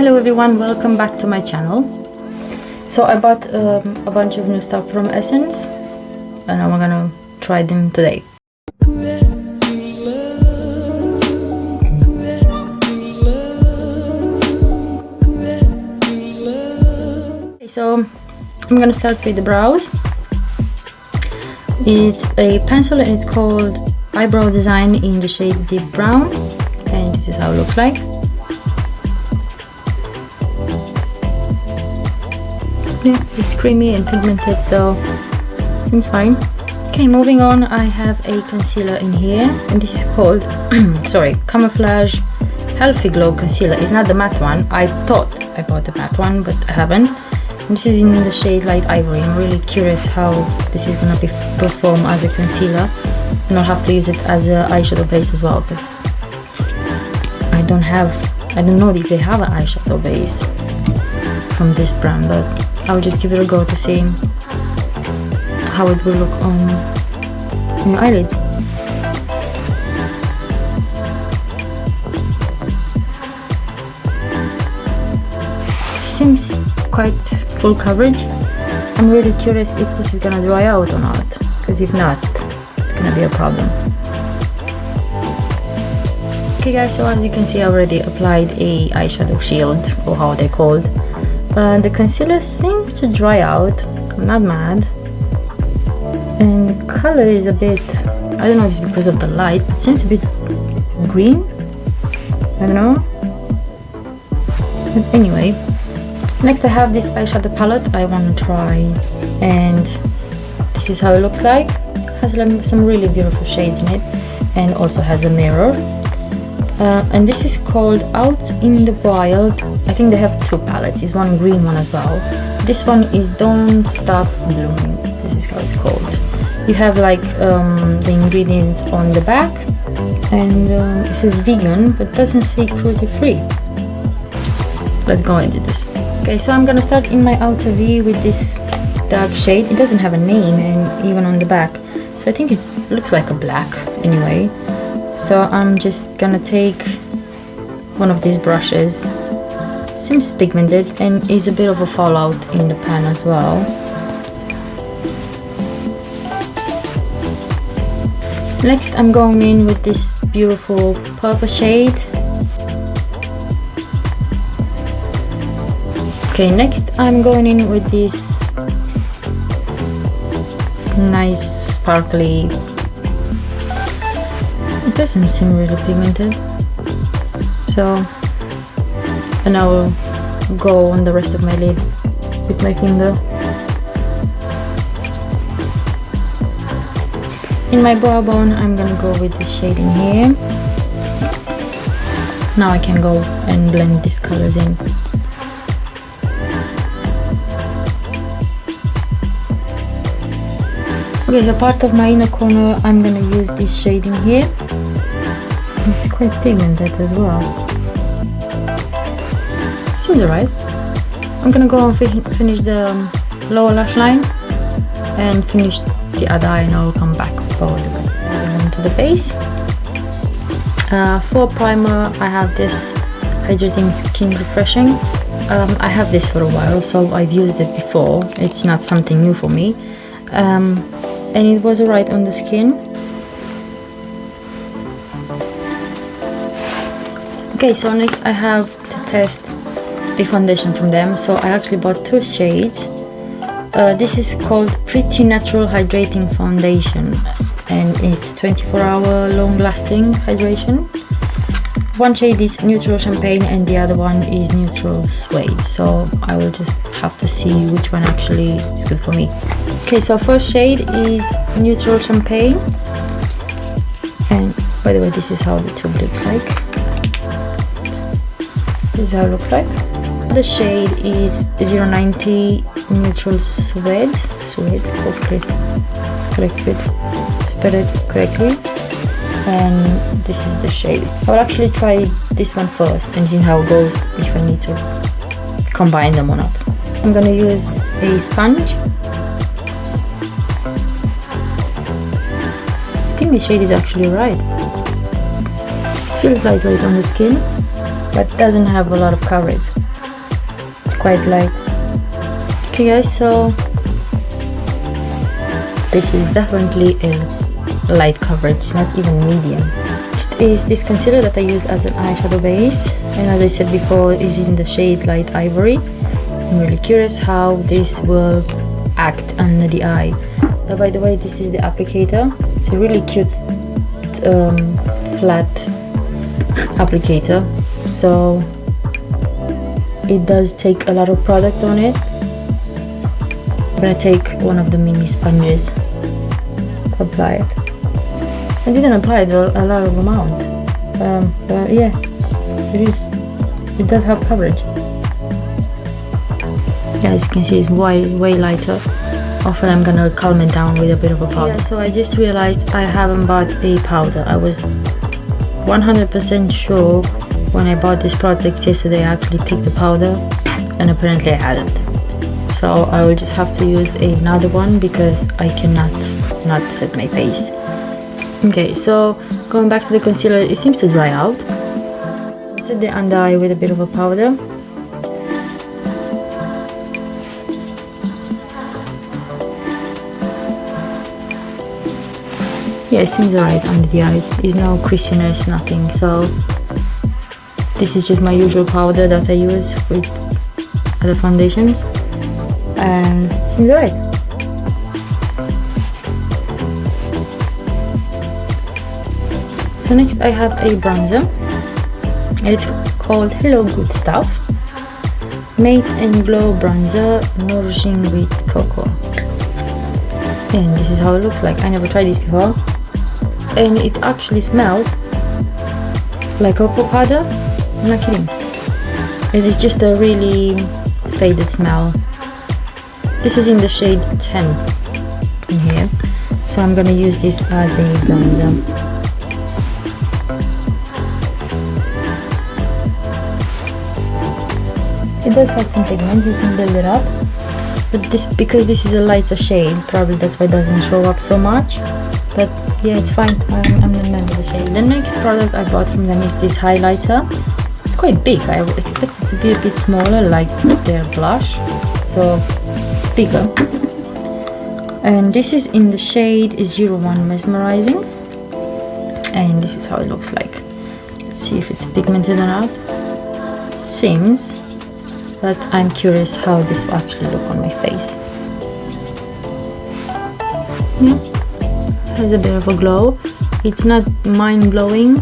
Hello everyone, welcome back to my channel. So I bought a bunch of new stuff from Essence and I'm gonna try them today. Okay, so I'm gonna start with the brows. It's a pencil and it's called Eyebrow Design in the shade Deep Brown, and this is how it looks like. Yeah, it's creamy and pigmented, so seems fine. Okay, moving on, I have a concealer in here, and this is called Camouflage Healthy Glow Concealer. It's not the matte one. I thought I bought the matte one, but I haven't. And this is in the shade light Ivory. I'm really curious how this is gonna perform as a concealer, and I'll have to use it as an eyeshadow base as well, because I don't know if they have an eyeshadow base from this brand, but I'll just give it a go to see how it will look on your eyelids. Seems quite full coverage. I'm really curious if this is gonna dry out or not, because if not, it's gonna be a problem. Okay guys, so as you can see, I already applied a eyeshadow shield, or how they're called. The concealer seems to dry out. I'm not mad. And the color is a bit, I don't know if it's because of the light, it seems a bit green. I don't know. But anyway, next I have this eyeshadow palette I want to try, and this is how it looks like. It has some really beautiful shades in it, and also has a mirror. And this is called Out in the Wild. I think they have two palettes. It's one green one as well. This one is Don't Stop Blooming. This is how it's called. You have like the ingredients on the back, and it says vegan, but doesn't say cruelty free. Let's go into this. Okay, so I'm gonna start in my outer V with this dark shade. It doesn't have a name, and even on the back, so I think it looks like a black anyway. So I'm just gonna take one of these brushes. Seems pigmented and is a bit of a fallout in the pan as well. Next I'm going in with this beautiful purple shade. Okay, next I'm going in with this nice sparkly. It doesn't seem really pigmented, so, and I will go on the rest of my lid with my finger. In my brow bone, I'm gonna go with this shade in here. Now I can go and blend these colors in. Okay, so part of my inner corner, I'm gonna use this shade in here. It's quite pigmented as well. Seems alright. I'm gonna go and finish the lower lash line and finish the other eye, and I'll come back to the face. For primer, I have this Hydrating Skin Refreshing. I have this for a while, so I've used it before. It's not something new for me. And it was alright on the skin. Okay, so next I have to test a foundation from them. So I actually bought two shades. This is called Pretty Natural Hydrating Foundation, and it's 24-hour long-lasting hydration. One shade is Neutral Champagne and the other one is Neutral Suede, so I will just have to see which one actually is good for me. Okay, so first shade is Neutral Champagne, and by the way, this is how the tube looks like. This is how it looks like. The shade is 090 Neutral Suede. Hopefully corrected, spell it correctly. And this is the shade. I will actually try this one first and see how it goes, if I need to combine them or not. I'm gonna use a sponge. I think the shade is actually right. It feels lightweight on the skin, but doesn't have a lot of coverage. quite light. Okay guys, so this is definitely a light coverage, not even medium. Next is this concealer that I used as an eyeshadow base, and as I said before, is in the shade Light Ivory. I'm really curious how this will act under the eye. By the way, this is the applicator. It's a really cute flat applicator, so it does take a lot of product on it. I'm gonna take one of the mini sponges, apply it. I didn't apply it a lot of amount, but yeah, it does have coverage. Yeah, as you can see, it's way lighter. Often I'm gonna calm it down with a bit of a powder. Yeah, so I just realized I haven't bought a powder. I was 100% sure when I bought this product yesterday I actually picked the powder, and apparently I hadn't. So I will just have to use another one because I cannot not set my face. Okay, so going back to the concealer, it seems to dry out. Set the under eye with a bit of a powder. Yeah, it seems alright under the eyes. There's no creasiness, nothing. So this is just my usual powder that I use with other foundations, and it seems alright. So next I have a bronzer. It's called Hello Good Stuff Made and Glow Bronzer Nourishing with Cocoa. And this is how it looks like. I never tried this before, and it actually smells like cocoa powder. I'm not kidding. It is just a really faded smell. This is in the shade 10 in here, so I'm gonna use this as a bronzer. It does have some pigment, you can build it up, but because this is a lighter shade, probably that's why it doesn't show up so much. But yeah, it's fine. I'm not mad with the shade. The next product I bought from them is this highlighter. It's quite big. I would expect it to be a bit smaller, like their blush, so it's bigger. And this is in the shade 01 Mesmerizing, and this is how it looks like. Let's see if it's pigmented or not. It seems, but I'm curious how this will actually look on my face. Yeah, has a bit of a glow. It's not mind-blowing,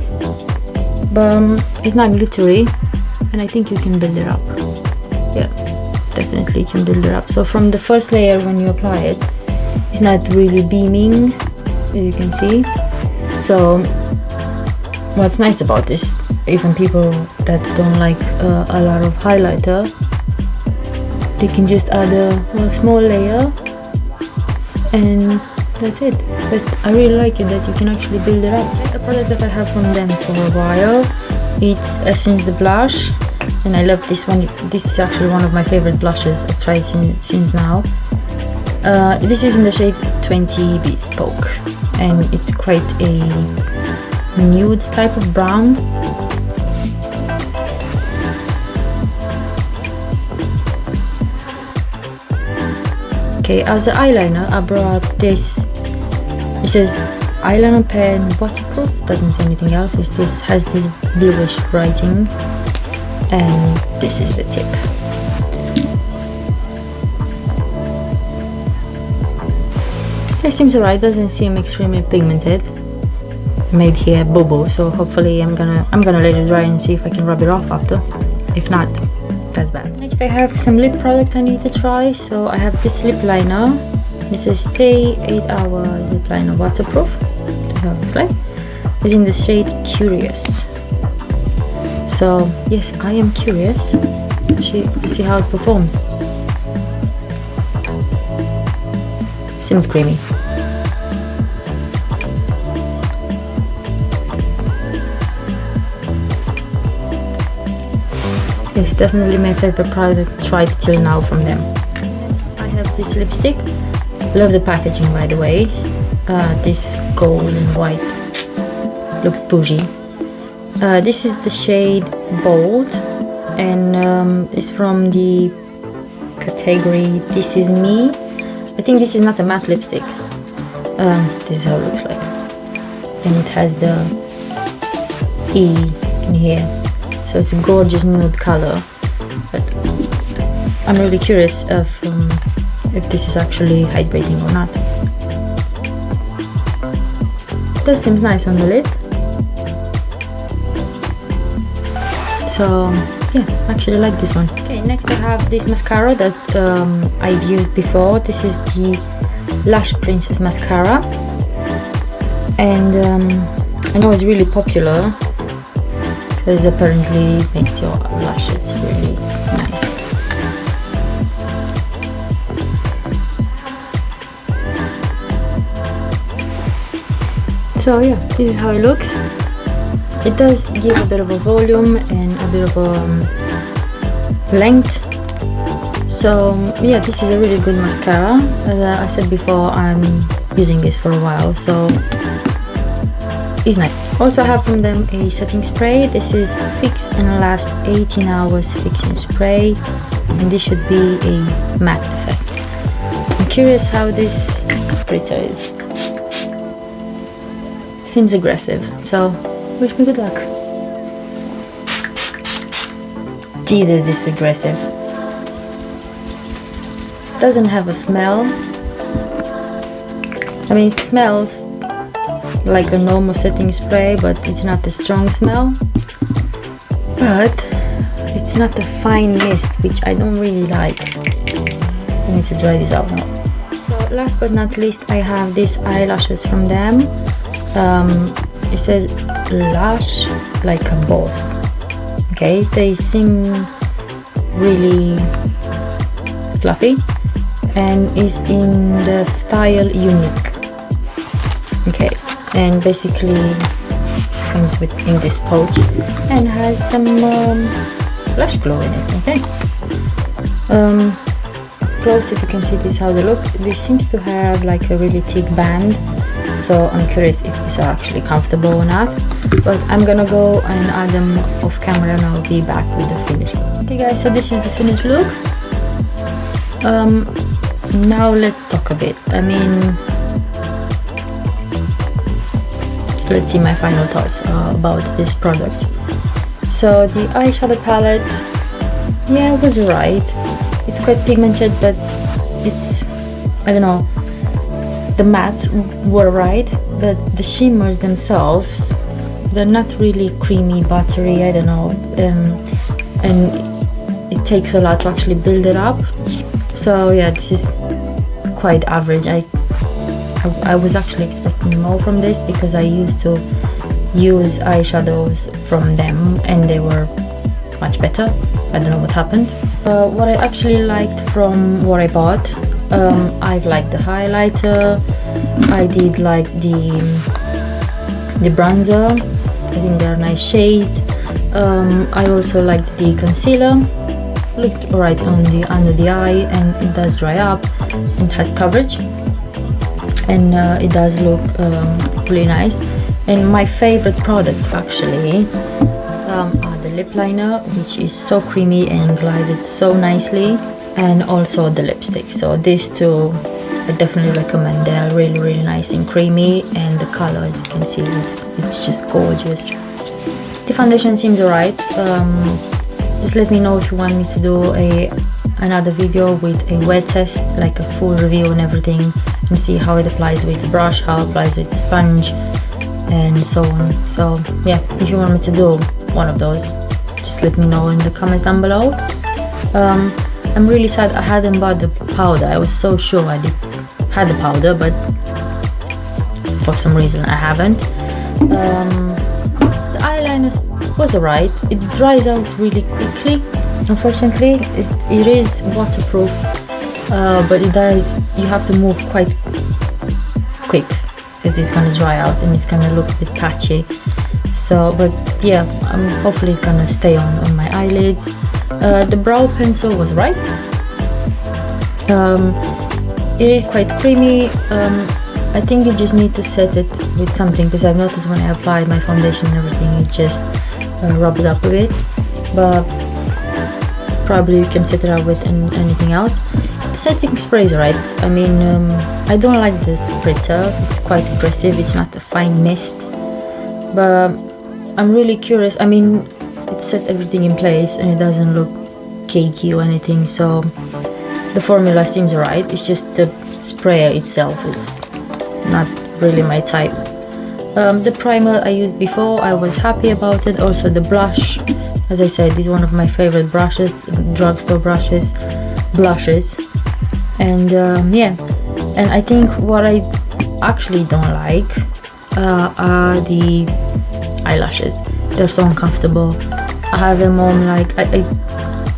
but it's not glittery, and I think you can build it up. Yeah, definitely you can build it up. So from the first layer, when you apply it, it's not really beaming, as you can see. So what's nice about this, even people that don't like a lot of highlighter, they can just add a small layer and that's it. But I really like it that you can actually build it up. A product that I have from them for a while, it's Essence the blush, and I love this one. This is actually one of my favorite blushes I've tried since now. This is in the shade 20 Bespoke, and it's quite a nude type of brown. Okay, as an eyeliner, I brought this. It says eyeliner pen waterproof. Doesn't say anything else. This has this bluish writing, and this is the tip. It seems alright. Doesn't seem extremely pigmented. Made here boo-boo, so hopefully I'm gonna let it dry and see if I can rub it off after. If not, that's bad. Next I have some lip products I need to try. So I have this lip liner. This is Stay 8-Hour Lip Liner Waterproof. That's how it looks like. It's in the shade Curious. So yes, I am curious to see how it performs. Seems creamy. It's definitely my favorite product tried till now from them. I have this lipstick. Love the packaging, by the way. This gold and white looks bougie. This is the shade Bold, and it's from the category This Is Me. I think this is not a matte lipstick. This is how it looks like, and it has the E in here, so it's a gorgeous nude color. But I'm really curious if this is actually hydrating or not. It does seem nice on the lips. So yeah, I actually like this one. Okay, next I have this mascara that I've used before. This is the Lash Princess mascara, and I know it's really popular because apparently it makes your lashes really nice. So yeah, this is how it looks. It does give a bit of a volume and a bit of a length. So yeah, this is a really good mascara. As I said before, I'm using this for a while, so it's nice. Also I have from them a setting spray. This is Fix and Last 18 Hours Fixing Spray, and this should be a matte effect. I'm curious how this spritzer is. Seems aggressive, so wish me good luck. Jesus, this is aggressive. Doesn't have a smell. I mean, it smells like a normal setting spray, but it's not a strong smell. But it's not a fine mist, which I don't really like. I need to dry this out now. So last but not least, I have these eyelashes from them. It says Lash like a boss. Okay, they seem really fluffy and is in the style Unique. Okay, and basically comes in this pouch and has some lash glue in it. Okay, close, if you can see, this is how they look. This seems to have like a really thick band, so I'm curious if these are actually comfortable or not. But I'm gonna go and add them off camera and I'll be back with the finished look. Okay guys, so this is the finished look. Now let's talk a bit. I mean, let's see my final thoughts about this product. So the eyeshadow palette, yeah, it was right. It's quite pigmented, but it's, I don't know, the mattes were right, but the shimmers themselves, they're not really creamy, buttery, I don't know, and it takes a lot to actually build it up. So yeah, this is quite average. I was actually expecting more from this because I used to use eyeshadows from them and they were much better. I don't know what happened. What I actually liked from what I bought, I've liked the highlighter, I did like the bronzer, I think they're nice shades. I also liked the concealer, looked alright on the under the eye, and it does dry up and has coverage, and it does look really nice. And my favorite products actually are the lip liner, which is so creamy and glided so nicely, and also the lipstick. So these two I definitely recommend. They are really, really nice and creamy, and the color, as you can see, it's just gorgeous. The foundation seems alright. Just let me know if you want me to do another video with a wear test, like a full review and everything, and see how it applies with the brush, how it applies with the sponge, and so on. So yeah, if you want me to do one of those, just let me know in the comments down below. I'm really sad I hadn't bought the powder. I was so sure I had the powder, but for some reason I haven't. The eyeliner was alright. It dries out really quickly. Unfortunately, it is waterproof, but it does. You have to move quite quick because it's gonna dry out and it's gonna look a bit patchy. So, but yeah, hopefully it's gonna stay on my eyelids. The brow pencil was right. It is quite creamy. I think you just need to set it with something, because I've noticed when I applied my foundation and everything, it just rubs up a bit. But probably you can set it up with anything else. The setting spray is right. I mean, I don't like the spritzer. It's quite aggressive. It's not a fine mist, but I'm really curious. I mean, it set everything in place and it doesn't look cakey or anything, so the formula seems right. It's just the sprayer itself, it's not really my type. The primer I used before, I was happy about it. Also the blush, as I said, is one of my favorite brushes, drugstore blushes. And yeah, and I think what I actually don't like are the eyelashes. They're so uncomfortable. I have them on, like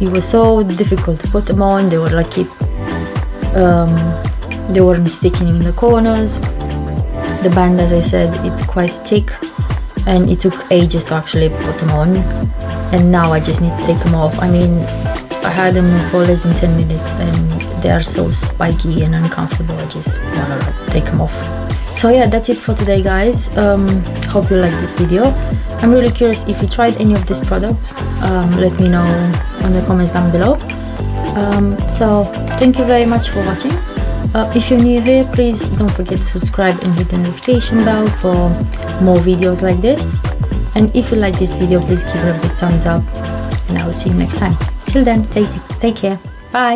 it was so difficult to put them on. They were like they weren't sticking in the corners. The band, as I said, it's quite thick and it took ages to actually put them on, and now I just need to take them off. I mean, I had them for less than 10 minutes and they are so spiky and uncomfortable. I just want to take them off. So yeah, that's it for today, guys. Hope you like this video. I'm really curious if you tried any of these products. Let me know in the comments down below. So thank you very much for watching. If you're new here, please don't forget to subscribe and hit the notification bell for more videos like this. And if you like this video, please give it a big thumbs up, and I will see you next time. Till then, take care. Bye.